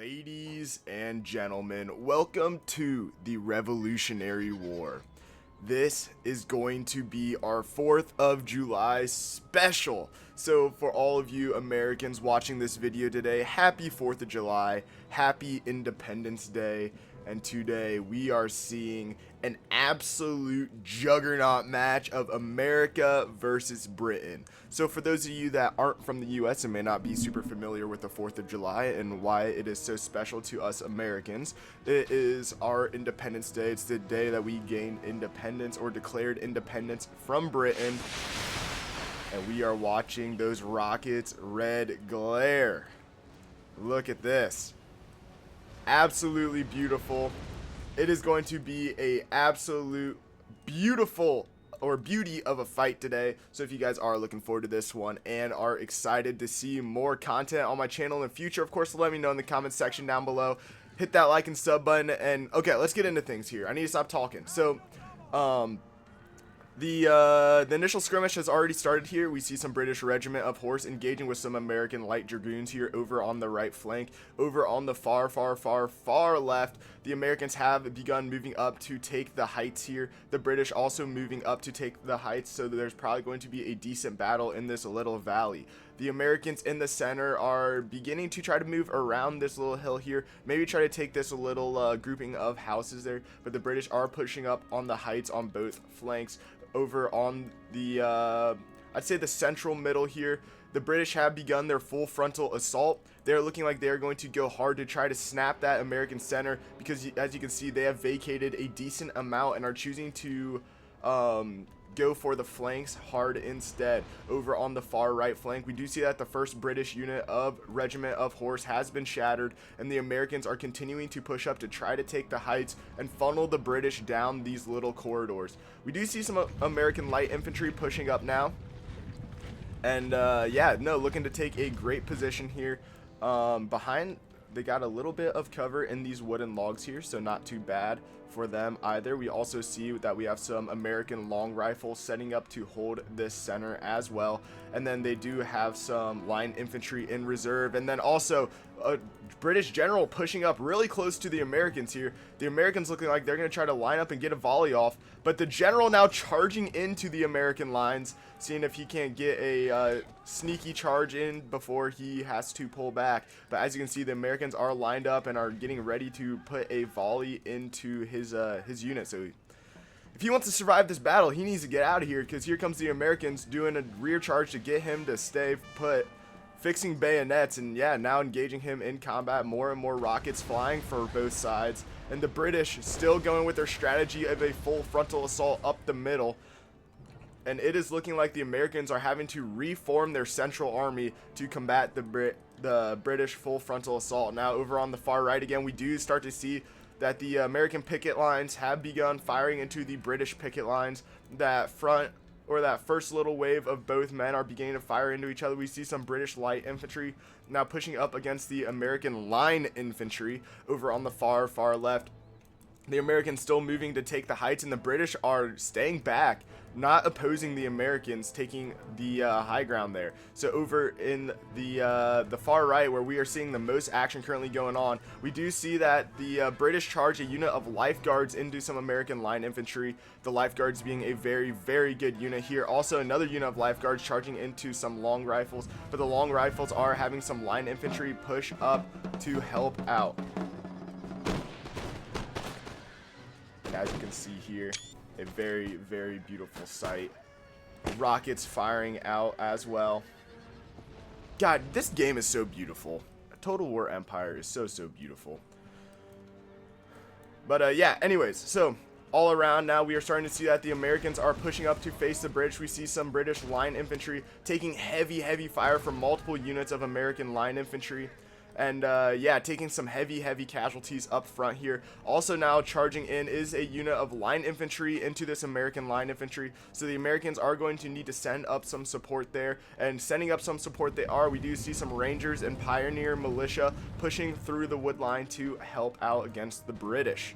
Ladies and gentlemen, welcome to the Revolutionary War. This is going to be our 4th of July special. So for all of you Americans watching this video today, happy 4th of July, happy Independence Day. And today we are seeing an absolute juggernaut match of America versus Britain. So for those of you that aren't from the US and may not be super familiar with the 4th of July and why it is so special to us Americans, it is our Independence Day. It's the day that we gained independence or declared independence from Britain. And we are watching those rockets red glare. Look at this. Absolutely beautiful. It is going to be a absolute beautiful or beauty of a fight today. So if you guys are looking forward to this one and are excited to see more content on my channel in the future, of course, let me know in the comments section down below. Hit that like and sub button. And okay, let's get into things here. I need to stop talking. So the initial skirmish has already started here. We see some British regiment of horse engaging with some American light dragoons here over on the right flank. Over on the far left, the Americans have begun moving up to take the heights here. The British also moving up to take the heights, so there's probably going to be a decent battle in this little valley. The Americans in the center are beginning to try to move around this little hill here, maybe try to take this little grouping of houses there, but the British are pushing up on the heights on both flanks. Over on the I'd say the central middle here, the British have begun their full frontal assault. They're looking like they're going to go hard to try to snap that American center, because as you can see, they have vacated a decent amount and are choosing to go for the flanks hard instead. Over on the far right flank, we do see that the first British unit of regiment of horse has been shattered, and the Americans are continuing to push up to try to take the heights and funnel the British down these little corridors. We do see some American light infantry pushing up now, and yeah, no, looking to take a great position here. Behind, they got a little bit of cover in these wooden logs here, so not too bad for them either. We also see that we have some American long rifles setting up to hold this center as well, and then they do have some line infantry in reserve, and then also a British general pushing up really close to the Americans here. The Americans looking like they're going to try to line up and get a volley off, but the general now charging into the American lines, seeing if he can't get a sneaky charge in before he has to pull back. But as you can see, the Americans are lined up and are getting ready to put a volley into his unit. So if he wants to survive this battle, he needs to get out of here, because here comes the Americans doing a rear charge to get him to stay put, fixing bayonets, and yeah, now engaging him in combat. More and more rockets flying for both sides, and the British still going with their strategy of a full frontal assault up the middle. And it is looking like the Americans are having to reform their central army to combat the British full frontal assault. Now over on the far right again, we do start to see that the American picket lines have begun firing into the British picket lines. That front, or that first little wave of both men, are beginning to fire into each other. We see some British light infantry now pushing up against the American line infantry over on the far left. The Americans still moving to take the heights, and the British are staying back, not opposing the Americans taking the high ground there. So over in the far right, where we are seeing the most action currently going on, we do see that the British charge a unit of lifeguards into some American line infantry. The lifeguards being a very good unit here. Also another unit of lifeguards charging into some long rifles, but the long rifles are having some line infantry push up to help out. As you can see here, a very beautiful sight. Rockets firing out as well. God, this game is so beautiful. Total War Empire is so beautiful. But yeah, anyways, so all around now we are starting to see that the Americans are pushing up to face the British. We see some British line infantry taking heavy fire from multiple units of American line infantry. And yeah, taking some heavy casualties up front here. Also now charging in is a unit of line infantry into this American line infantry. So the Americans are going to need to send up some support there, and sending up some support they are. We do see some Rangers and Pioneer militia pushing through the wood line to help out against the British.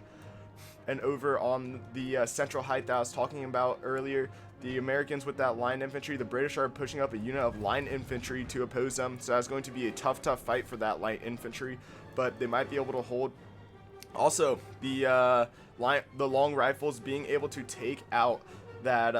And over on the central height that I was talking about earlier, the Americans with that line infantry, the British are pushing up a unit of line infantry to oppose them. So that's going to be a tough fight for that light infantry. but they might be able to hold. Also, the long rifles being able to take out that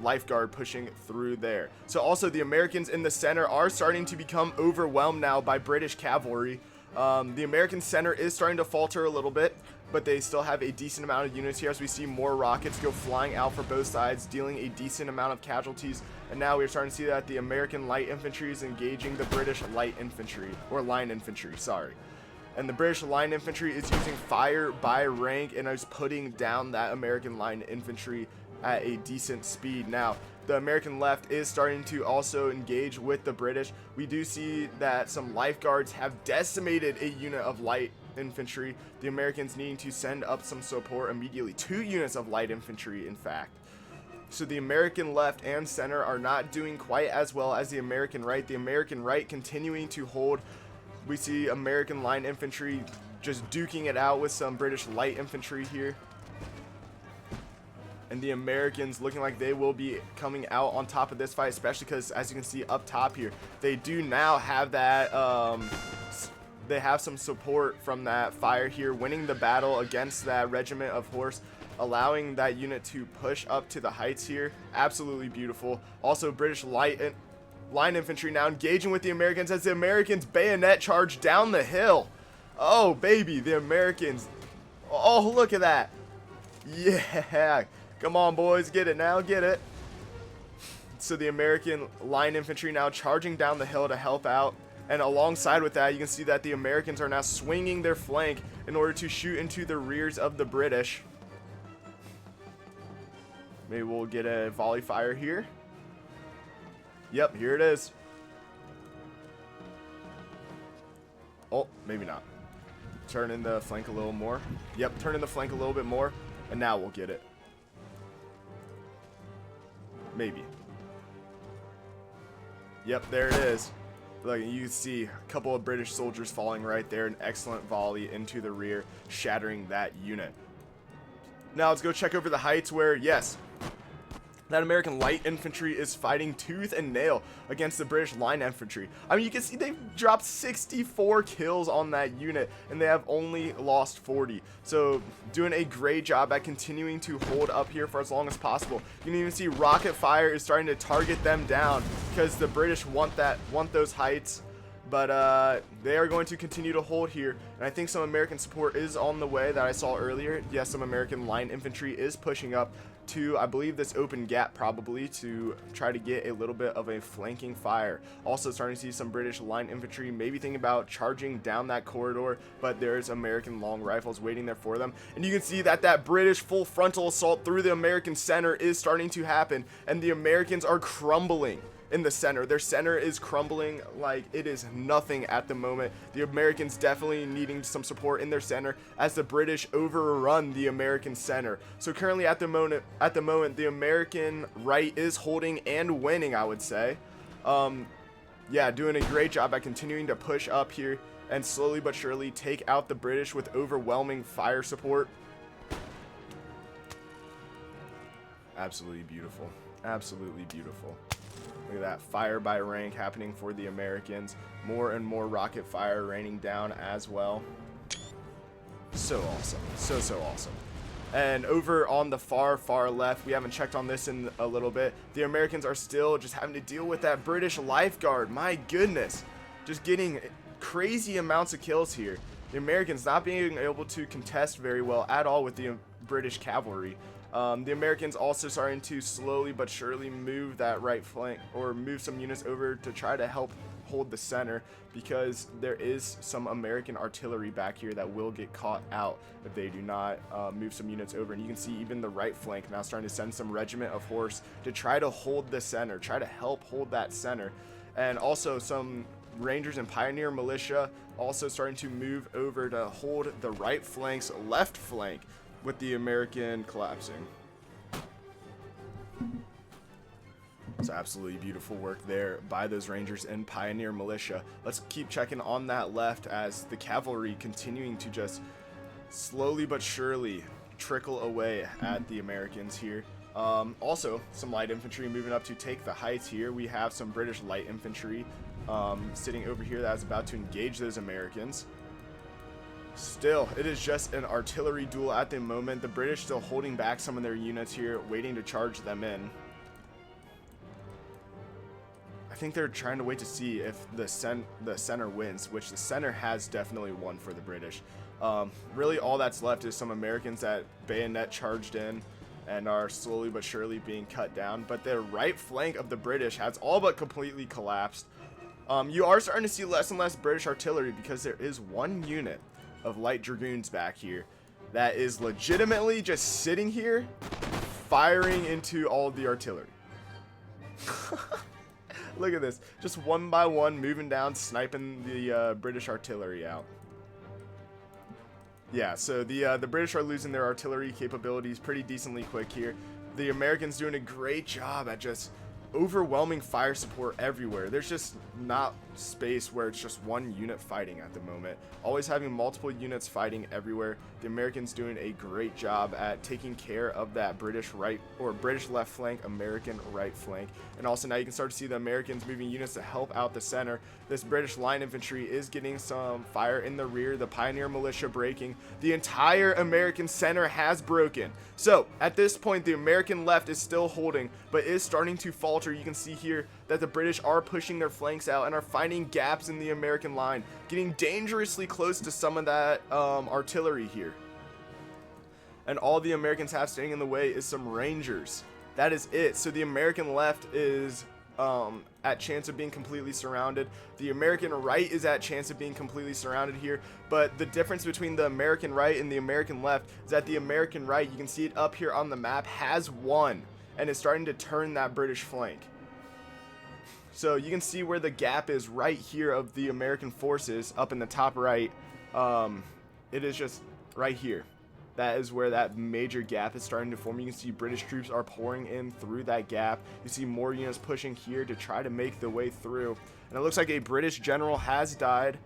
lifeguard pushing through there. So also the Americans in the center are starting to become overwhelmed now by British cavalry. The American center is starting to falter a little bit, but they still have a decent amount of units here as we see more rockets go flying out for both sides, dealing a decent amount of casualties. And now we're starting to see that the American light infantry is engaging the British light infantry, or line infantry, sorry. And the British line infantry is using fire by rank and is putting down that American line infantry at a decent speed. Now, the American left is starting to also engage with the British. We do see that some lifeguards have decimated a unit of light infantry. The Americans needing to send up some support immediately. 2 units of light infantry, in fact. So the American left and center are not doing quite as well as the American right. The American right continuing to hold. We see American line infantry just duking it out with some British light infantry here. And the Americans looking like they will be coming out on top of this fight, especially because, as you can see up top here, they do now have that, they have some support from that fire here, winning the battle against that regiment of horse, allowing that unit to push up to the heights here. Absolutely beautiful. Also, British line infantry now engaging with the Americans as the Americans bayonet charge down the hill. Oh, baby, the Americans. Oh, look at that. Yeah. Come on, boys, get it now, get it. So the American line infantry now charging down the hill to help out. And alongside with that, you can see that the Americans are now swinging their flank in order to shoot into the rears of the British. Maybe we'll get a volley fire here. Yep, here it is. Oh, maybe not. Turn in the flank a little more. Yep, turn in the flank a little bit more. And now we'll get it. Maybe. Yep, there it is. Look, you can see a couple of British soldiers falling right there. An excellent volley into the rear, shattering that unit. Now let's go check over the heights where, yes, that American light infantry is fighting tooth and nail against the British line infantry. I mean, you can see they've dropped 64 kills on that unit, and they have only lost 40. So, doing a great job at continuing to hold up here for as long as possible. You can even see rocket fire is starting to target them down because the British want those heights. But they are going to continue to hold here, and I think some American support is on the way that I saw earlier. Yes, some American line infantry is pushing up to, I believe, this open gap probably to try to get a little bit of a flanking fire. Also starting to see some British line infantry maybe thinking about charging down that corridor, but there's American long rifles waiting there for them. And you can see that that British full frontal assault through the American center is starting to happen, and the Americans are crumbling in the center. Their center is crumbling like it is nothing at the moment. The Americans definitely needing some support in their center as the British overrun the American center. So currently at the moment the American right is holding and winning, I would say. Yeah, doing a great job at continuing to push up here and slowly but surely take out the British with overwhelming fire support. Absolutely beautiful. Absolutely beautiful. Look at that, fire by rank happening for the Americans. More and more rocket fire raining down as well. So awesome. So awesome. And over on the far left, we haven't checked on this in a little bit. The Americans are still just having to deal with that British lifeguard. My goodness. Just getting crazy amounts of kills here. The Americans not being able to contest very well at all with the British cavalry. The Americans also starting to slowly but surely move that right flank, or move some units over to try to help hold the center, because there is some American artillery back here that will get caught out if they do not move some units over. And you can see even the right flank now starting to send some regiment of horse to try to hold the center, try to help hold that center. And also some Rangers and Pioneer militia also starting to move over to hold the right flank's left flank, with the American collapsing. It's absolutely beautiful work there by those Rangers and Pioneer militia. Let's keep checking on that left as the cavalry continuing to just slowly but surely trickle away at the Americans here. Also, some light infantry moving up to take the heights here. We have some British light infantry sitting over here that is about to engage those Americans. Still, it is just an artillery duel at the moment. The British still holding back some of their units here, waiting to charge them in. I think they're trying to wait to see if the center wins, which the center has definitely won for the British. Really, all that's left is some Americans that bayonet charged in and are slowly but surely being cut down. But the right flank of the British has all but completely collapsed. You are starting to see less and less British artillery because there is one unit of light dragoons back here that is legitimately just sitting here firing into all of the artillery. Look at this, just one by one moving down, sniping the British artillery out. Yeah, so the British are losing their artillery capabilities pretty decently quick here. The Americans doing a great job at just overwhelming fire support everywhere. There's just not space where it's just one unit fighting at the moment. Always having multiple units fighting everywhere. The Americans doing a great job at taking care of that British right or British left flank, American right flank. And also now you can start to see the Americans moving units to help out the center. This British line infantry is getting some fire in the rear. The Pioneer Militia breaking. The entire American center has broken. So at this point the American left is still holding but is starting to falter. You can see here that the British are pushing their flanks out and are finding gaps in the American line, getting dangerously close to some of that artillery here. And all the Americans have standing in the way is some Rangers. That is it. So the American left is at chance of being completely surrounded. The American right is at chance of being completely surrounded here. But the difference between the American right and the American left is that the American right, you can see it up here on the map, has won and is starting to turn that British flank. So you can see where the gap is right here of the American forces up in the top right. It is just right here. That is where that major gap is starting to form. You can see British troops are pouring in through that gap. You see more units pushing here to try to make the way through. And it looks like a British general has died.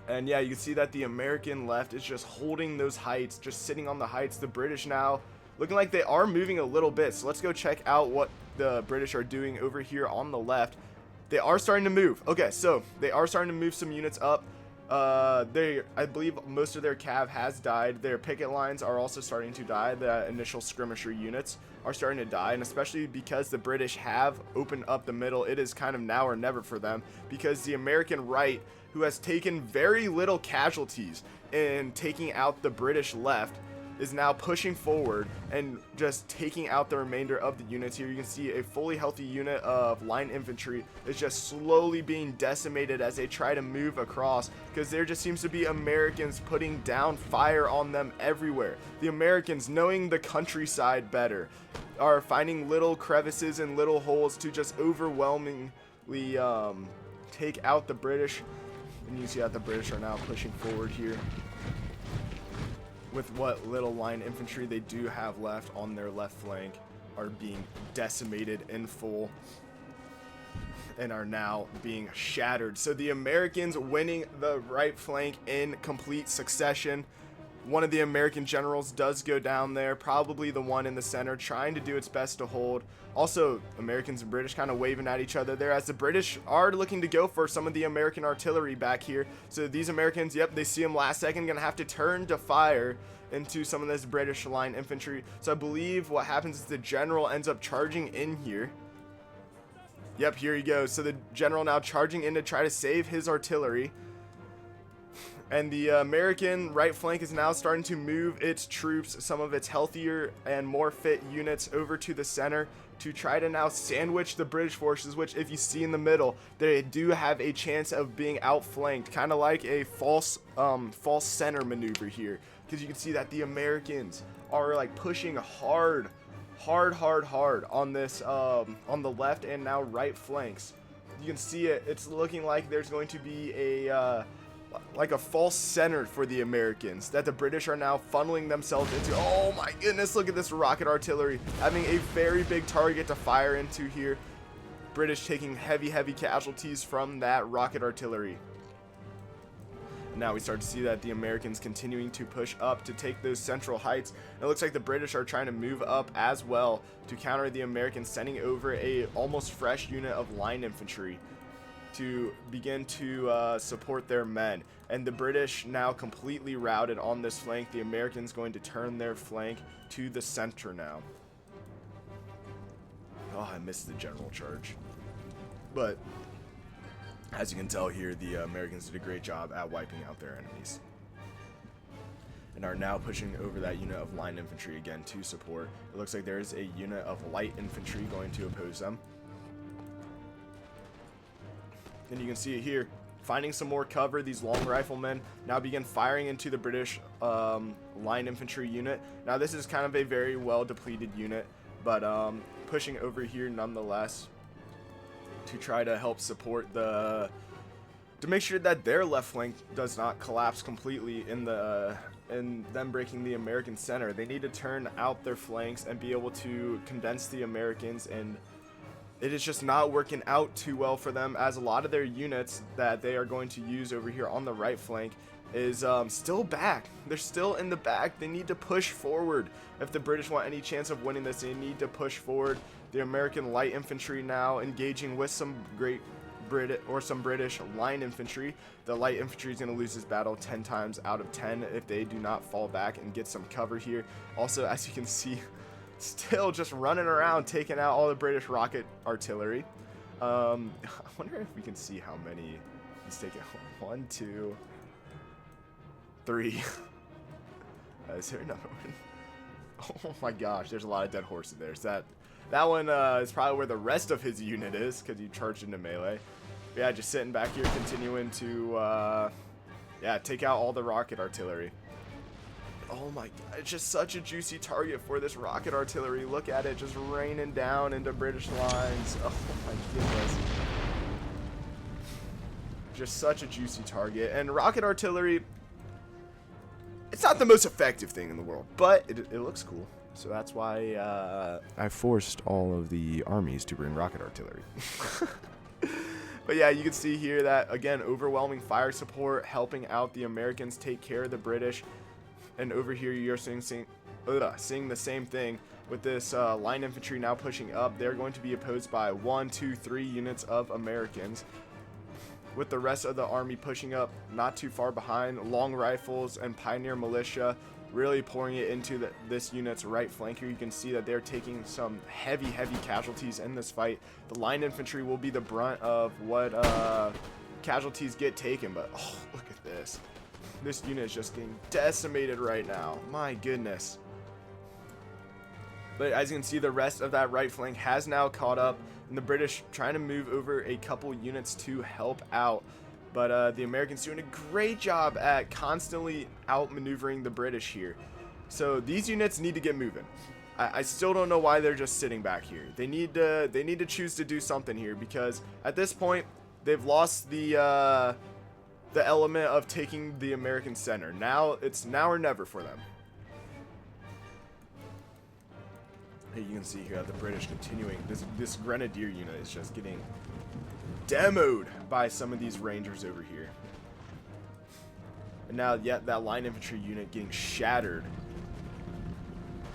And yeah, you can see that the American left is just holding those heights, just sitting on the heights. The British now looking like they are moving a little bit. So let's go check out what the British are doing over here on the left. They are starting to move. Okay, so they are starting to move some units up. I believe most of their cav has died. Their picket lines are also starting to die. The initial skirmisher units are starting to die, and especially because the British have opened up the middle, it is kind of now or never for them, because the American right, who has taken very little casualties in taking out the British left, is now pushing forward and just taking out the remainder of the units here. You can see a fully healthy unit of line infantry is just slowly being decimated as they try to move across, because there just seems to be Americans putting down fire on them everywhere. The Americans, knowing the countryside better, are finding little crevices and little holes to just overwhelmingly take out the British. And you see that the British are now pushing forward here with what little line infantry they do have left on their left flank, are being decimated in full and are now being shattered. So the Americans winning the right flank in complete succession. One of the American generals does go down there, probably the one in the center, trying to do its best to hold. Also, Americans and British kind of waving at each other there, as the British are looking to go for some of the American artillery back here. So these Americans, yep, they see them last second, gonna have to turn to fire into some of this British line infantry. So I believe what happens is the general ends up charging in here. Yep, here he goes. So the general now charging in to try to save his artillery. And the American right flank is now starting to move its troops, some of its healthier and more fit units, over to the center to try to now sandwich the British forces, which, if you see in the middle, they do have a chance of being outflanked, kind of like a false center maneuver here, because you can see that the Americans are like pushing hard on this on the left and now right flanks. You can see it. It's looking like there's going to be a like a false center for the Americans that the British are now funneling themselves into. Oh my goodness, look at this rocket artillery having a very big target to fire into here. British taking heavy casualties from that rocket artillery. Now we start to see that the Americans continuing to push up to take those central heights. It looks like the British are trying to move up as well to counter the Americans, sending over a almost fresh unit of line infantry. to begin to support their men. And the British now completely routed on this flank. The Americans going to turn their flank to the center now. Oh, I missed the general charge. But as you can tell here, the Americans did a great job at wiping out their enemies. And are now pushing over that unit of line infantry again to support. It looks like there is a unit of light infantry going to oppose them. And you can see it here, finding some more cover. These long riflemen now begin firing into the British line infantry unit. Now this is kind of a very well depleted unit, but pushing over here nonetheless to try to help support to make sure that their left flank does not collapse completely in them breaking the American center. They need to turn out their flanks and be able to condense the Americans, and it is just not working out too well for them, as a lot of their units that they are going to use over here on the right flank is still back. They're still in the back. They need to push forward. If the British want any chance of winning this, they need to push forward. The American light infantry now engaging with some British line infantry. The light infantry is going to lose this battle 10 times out of 10 if they do not fall back and get some cover here. Also, as you can see, still just running around taking out all the British rocket artillery. I wonder if we can see how many he's taking. 1, 2, 3. Is there another one? Oh my gosh, there's a lot of dead horses there. So that one is probably where the rest of his unit is, because he charged into melee. But yeah, just sitting back here, continuing to take out all the rocket artillery. Oh my god, it's just such a juicy target for this rocket artillery. Look at it, just raining down into British lines. Oh my goodness. Just such a juicy target. And rocket artillery, it's not the most effective thing in the world, but it looks cool. So that's why I forced all of the armies to bring rocket artillery. But yeah, you can see here that, again, overwhelming fire support, helping out the Americans take care of the British. And over here, you're seeing the same thing with this line infantry now pushing up. They're going to be opposed by 1, 2, 3 units of Americans, with the rest of the army pushing up not too far behind. Long rifles and pioneer militia really pouring it into this unit's right flank here. You can see that they're taking some heavy casualties in this fight. The line infantry will be the brunt of what casualties get taken, but oh, look at this. This unit is just getting decimated right now. My goodness. But as you can see, the rest of that right flank has now caught up, and the British trying to move over a couple units to help out. But the Americans doing a great job at constantly outmaneuvering the British here. So these units need to get moving. I still don't know why they're just sitting back here. They need to choose to do something here, because at this point they've lost the element of taking the American center. Now it's now or never for them. Hey, you can see here the British continuing. This grenadier unit is just getting demoed by some of these rangers over here. And now, yet that line infantry unit getting shattered.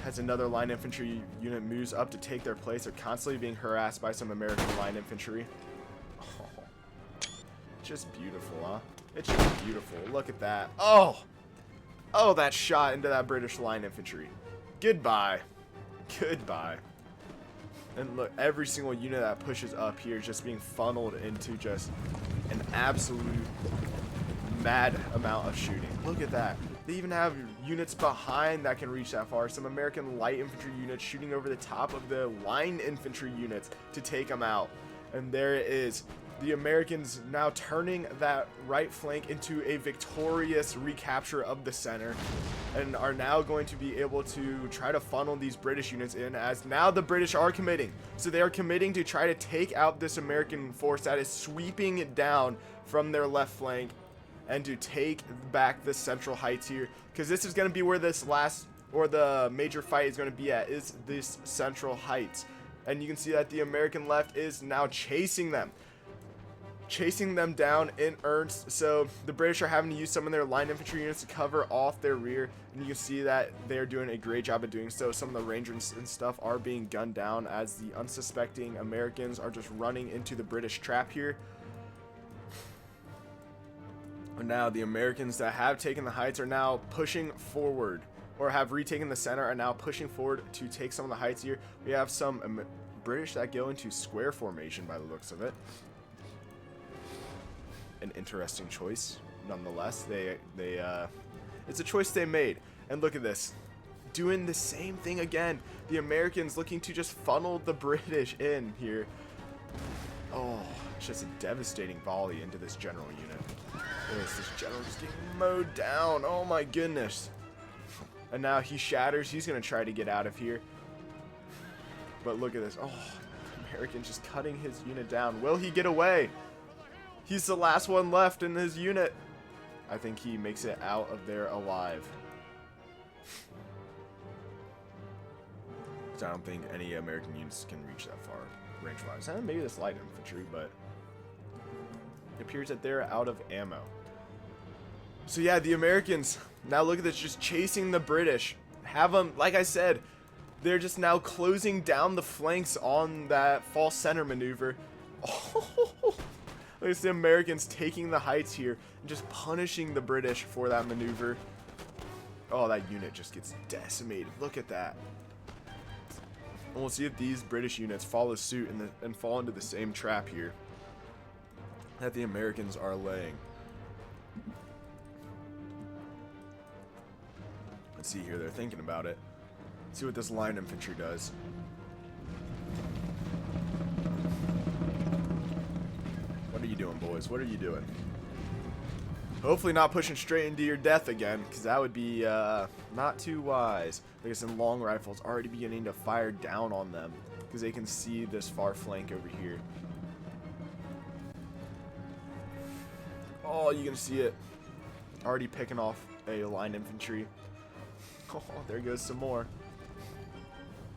As another line infantry unit moves up to take their place, they're constantly being harassed by some American line infantry. Oh, just beautiful, huh? It's just beautiful. Look at that. Oh, that shot into that British line infantry. Goodbye. Goodbye. And look, every single unit that pushes up here is just being funneled into just an absolute mad amount of shooting. Look at that. They even have units behind that can reach that far. Some American light infantry units shooting over the top of the line infantry units to take them out. And there it is. The Americans now turning that right flank into a victorious recapture of the center, and are now going to be able to try to funnel these British units in, as now the British are committing. So they are committing to try to take out this American force that is sweeping it down from their left flank, and to take back the central heights here, because this is going to be where this the major fight is going to be at, is this central heights. And you can see that the American left is now chasing them down in earnest. So the British are having to use some of their line infantry units to cover off their rear, and you can see that they're doing a great job of doing so. Some of the rangers and stuff are being gunned down, as the unsuspecting Americans are just running into the British trap here. And now the Americans that have taken the heights are now pushing forward, or have retaken the center, are now pushing forward to take some of the heights here. We have some British that go into square formation by the looks of it. An interesting choice, nonetheless. It's a choice they made. And look at this, doing the same thing again. The Americans looking to just funnel the British in here. Oh, it's just a devastating volley into this general unit. This general just getting mowed down. Oh my goodness. And now he shatters. He's going to try to get out of here. But look at this. Oh, American just cutting his unit down. Will he get away? He's the last one left in his unit. I think he makes it out of there alive. So I don't think any American units can reach that far range-wise. Maybe this light infantry, but it appears that they're out of ammo. So yeah, the Americans, now look at this, just chasing the British. Have them, like I said, they're just now closing down the flanks on that false center maneuver. Oh, look at the Americans taking the heights here and just punishing the British for that maneuver. Oh, that unit just gets decimated. Look at that. And we'll see if these British units follow suit and fall into the same trap here that the Americans are laying. Let's see here. They're thinking about it. Let's see what this line infantry does. What are you doing, boys? What are you doing? Hopefully not pushing straight into your death again, because that would be not too wise. Look at some long rifles already beginning to fire down on them, because they can see this far flank over here. Oh, you can see it. Already picking off a line infantry. Oh, there goes some more.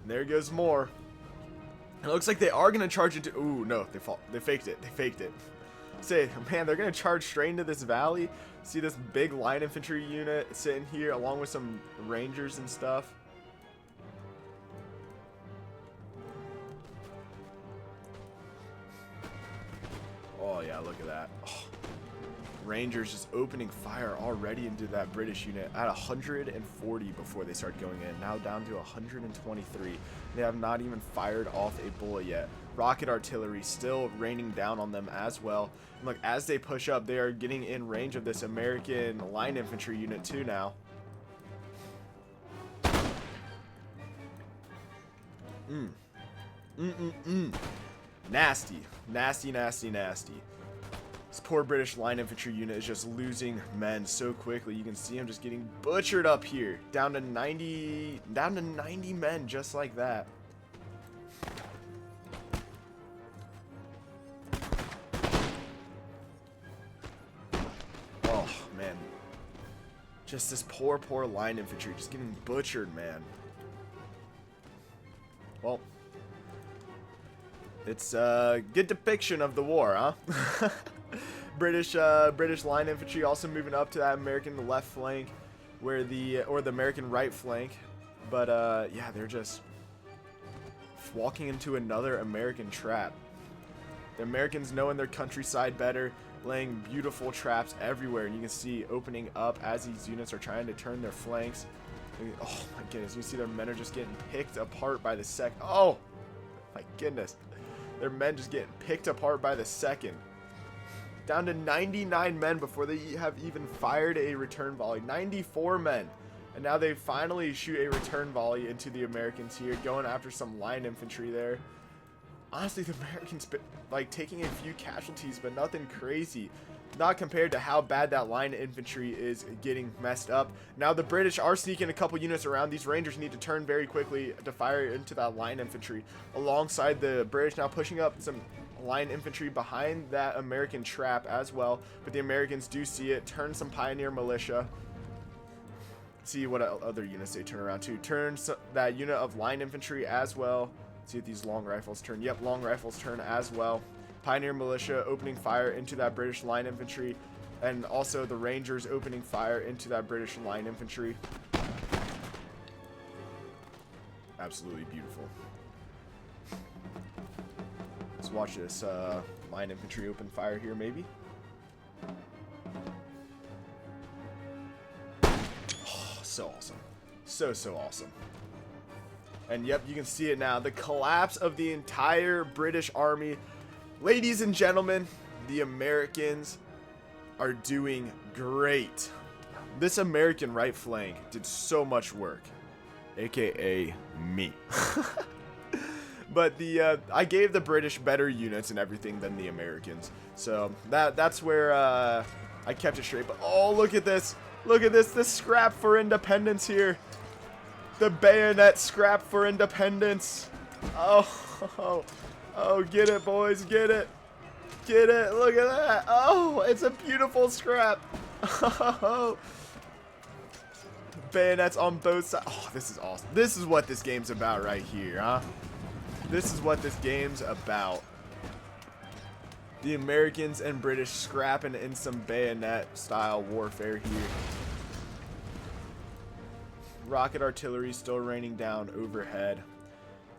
There goes more. It looks like they are going to charge into... Ooh, no, they faked it. They faked it. Say, man, they're going to charge straight into this valley. See this big line infantry unit sitting here along with some rangers and stuff. Oh, yeah, look at that. Oh. Rangers just opening fire already into that British unit at 140 before they start going in. Now down to 123. They have not even fired off a bullet yet. Rocket artillery still raining down on them as well. And look, as they push up, they are getting in range of this American line infantry unit too now. Nasty. Nasty, nasty, nasty. This poor British line infantry unit is just losing men so quickly. You can see them just getting butchered up here. Down to 90 men just like that. Oh, man. Just this poor line infantry just getting butchered, man. Well, it's a good depiction of the war, huh? British line infantry also moving up to that American left flank, where the American right flank, but yeah, they're just walking into another American trap. The Americans knowing their countryside better, laying beautiful traps everywhere, and you can see opening up as these units are trying to turn their flanks. Oh my goodness, you see their men are just getting picked apart by the second. Oh my goodness, their men just getting picked apart by the second. Down to 99 men before they have even fired a return volley. 94 men. And now they finally shoot a return volley into the Americans here, going after some line infantry there. Honestly, the Americans like taking a few casualties, but nothing crazy. Not compared to how bad that line infantry is getting messed up. Now the British are sneaking a couple units around. These Rangers need to turn very quickly to fire into that line infantry. Alongside the British now pushing up some line infantry behind that American trap as well, but the Americans do see it, turn some pioneer militia. See what other units they turn around to. Turn that unit of line infantry as well. See if these long rifles turn. Yep, long rifles turn as well. Pioneer militia opening fire into that British line infantry, and also the Rangers opening fire into that British line infantry. Absolutely beautiful. Let's watch this line infantry open fire here, maybe. so awesome. So awesome. And yep, you can see it now. The collapse of the entire British army. Ladies and gentlemen, the Americans are doing great. This American right flank did so much work, aka me. But I gave the British better units and everything than the Americans, so that's where I kept it straight. But oh, look at this! Look at this! The scrap for independence here. The bayonet scrap for independence. Oh, get it, boys! Get it! Get it! Look at that! Oh, it's a beautiful scrap. Oh. Bayonets on both sides. Oh, this is awesome. This is what this game's about right here, huh? This is what this game's about. The Americans and British scrapping in some bayonet style warfare here. Rocket artillery still raining down overhead.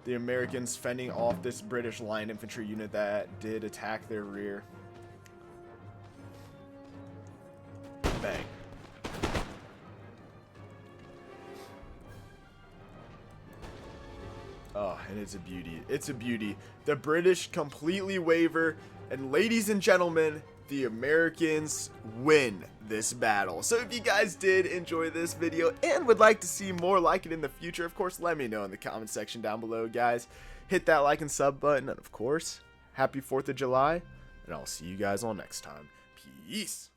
The Americans fending off this British line infantry unit that did attack their rear. Bang. Oh, and it's a beauty. It's a beauty. The British completely waver, and ladies and gentlemen, the Americans win this battle. So if you guys did enjoy this video and would like to see more like it in the future, of course, let me know in the comment section down below, guys. Hit that like and sub button, and of course, happy 4th of July, and I'll see you guys all next time. Peace.